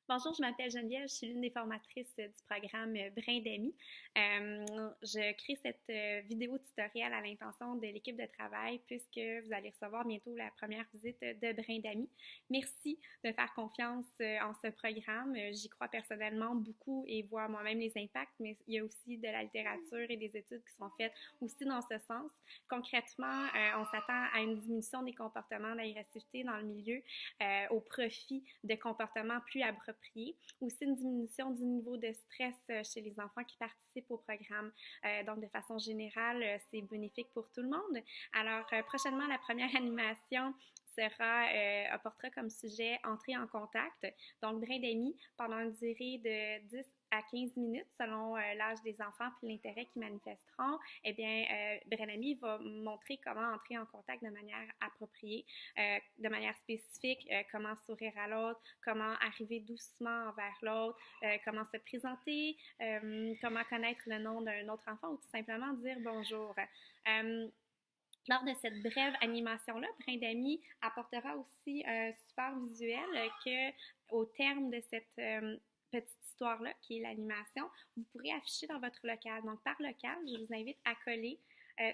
Bonjour, je m'appelle Geneviève, je suis l'une des formatrices du programme Brin d'amis. Je crée cette vidéo tutoriel à l'intention de l'équipe de travail puisque vous allez recevoir bientôt la première visite de Brin d'amis. Merci de faire confiance en ce programme. J'y crois personnellement beaucoup et vois moi-même les impacts, mais il y a aussi de la littérature et des études qui sont faites aussi dans ce sens. Concrètement, on s'attend à une diminution des comportements d'agressivité dans le milieu au profit de comportements plus appropriés. Aussi une diminution du niveau de stress chez les enfants qui participent au programme. Donc, de façon générale, c'est bénéfique pour tout le monde. Alors, prochainement, la première animation apportera comme sujet entrer en contact. Donc, brin d'amis pendant une durée de 10 à 15 minutes selon l'âge des enfants puis l'intérêt qu'ils manifesteront. Eh bien, brin d'amis va montrer comment entrer en contact de manière appropriée, de manière spécifique, comment sourire à l'autre, comment arriver doucement envers l'autre, comment se présenter, comment connaître le nom d'un autre enfant ou tout simplement dire bonjour. Lors de cette brève animation-là, Brin d'amis apportera aussi un support visuel que, au terme de cette petite histoire-là, qui est l'animation, vous pourrez afficher dans votre local. Donc, par local, je vous invite à coller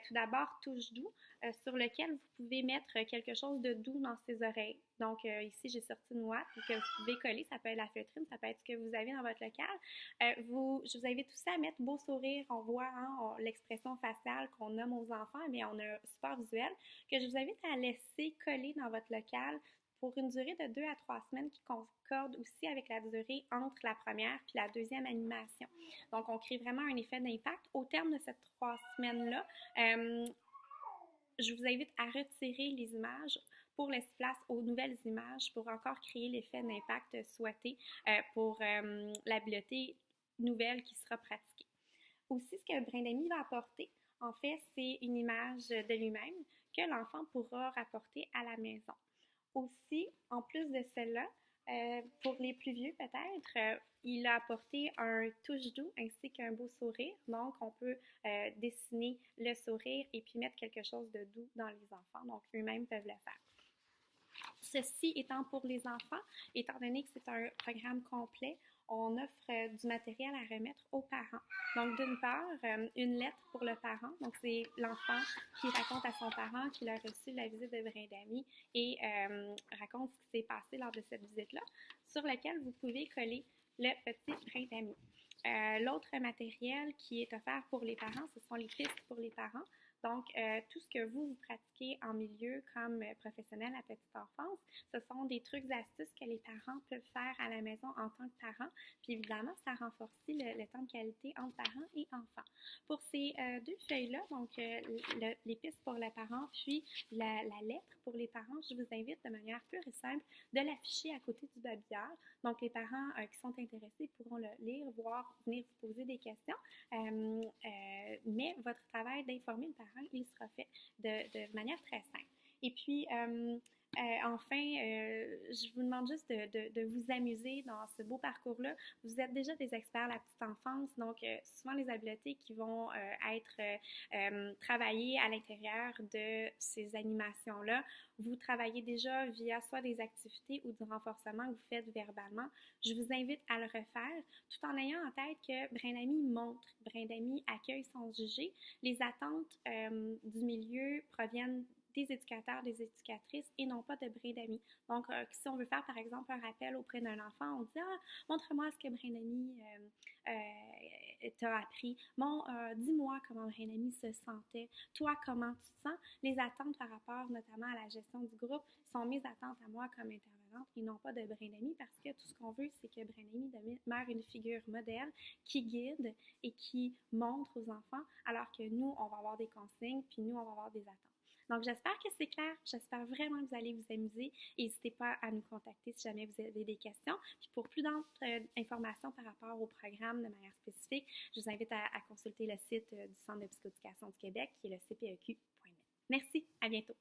tout d'abord touche doux, sur lequel vous pouvez mettre quelque chose de doux dans ses oreilles. Donc, ici, j'ai sorti une ouate que vous pouvez coller. Ça peut être la feutrine, ça peut être ce que vous avez dans votre local. Je vous invite aussi à mettre beau sourire. On voit l'expression faciale qu'on nomme aux enfants, mais on a un support visuel que je vous invite à laisser coller dans votre local pour une durée de 2 à 3 semaines qui concorde aussi avec la durée entre la première puis la deuxième animation. Donc, on crée vraiment un effet d'impact. Au terme de ces 3 semaines-là, je vous invite à retirer les images pour laisser place aux nouvelles images pour encore créer l'effet d'impact souhaité pour l'habileté nouvelle qui sera pratiquée. Aussi, ce que Brin d'amis va apporter, en fait, c'est une image de lui-même que l'enfant pourra rapporter à la maison. Aussi, en plus de celle-là, pour les plus vieux peut-être, il a apporté un touche doux ainsi qu'un beau sourire. Donc, on peut dessiner le sourire et puis mettre quelque chose de doux dans les enfants. Donc, eux-mêmes peuvent le faire. Ceci étant pour les enfants, étant donné que c'est un programme complet, on offre du matériel à remettre aux parents. Donc, d'une part, une lettre pour le parent. Donc, c'est l'enfant qui raconte à son parent qu'il a reçu la visite de Brin d'amis et raconte ce qui s'est passé lors de cette visite-là, sur lequel vous pouvez coller le petit Brin d'amis. L'autre matériel qui est offert pour les parents, ce sont les pistes pour les parents. Donc, tout ce que vous pratiquez en milieu comme professionnel à petite enfance, ce sont des trucs, astuces que les parents peuvent faire à la maison en tant que parents. Puis évidemment, ça renforce le temps de qualité entre parents et enfants. Pour ces deux feuilles-là, donc les pistes pour les parents, puis la lettre pour les parents, je vous invite de manière pure et simple de l'afficher à côté du babillard. Donc, les parents qui sont intéressés pourront le lire, voir, venir vous poser des questions. Mais votre travail d'informer le parent, il sera fait de manière très simple. Et puis, enfin, je vous demande juste de vous amuser dans ce beau parcours-là. Vous êtes déjà des experts à la petite enfance, donc souvent les habiletés qui vont être travaillées à l'intérieur de ces animations-là, vous travaillez déjà via soit des activités ou du renforcement que vous faites verbalement. Je vous invite à le refaire tout en ayant en tête que Brin d'amis montre, Brin d'amis accueille sans juger. Les attentes du milieu proviennent des éducateurs, des éducatrices et non pas de Brin d'amis. Donc, si on veut faire, par exemple, un rappel auprès d'un enfant, on dit « Ah, montre-moi ce que Brin d'amis t'a appris. Bon, dis-moi comment Brin d'amis se sentait. Toi, comment tu te sens? » Les attentes par rapport notamment à la gestion du groupe sont mes attentes à moi comme intervenante et non pas de Brin d'amis parce que tout ce qu'on veut, c'est que Brin d'amis demeure une figure modèle qui guide et qui montre aux enfants alors que nous, on va avoir des consignes puis nous, on va avoir des attentes. Donc, j'espère que c'est clair. J'espère vraiment que vous allez vous amuser. N'hésitez pas à nous contacter si jamais vous avez des questions. Puis pour plus d'informations par rapport au programme de manière spécifique, je vous invite à consulter le site du Centre de psychoéducation du Québec qui est le cpeq.net. Merci, à bientôt.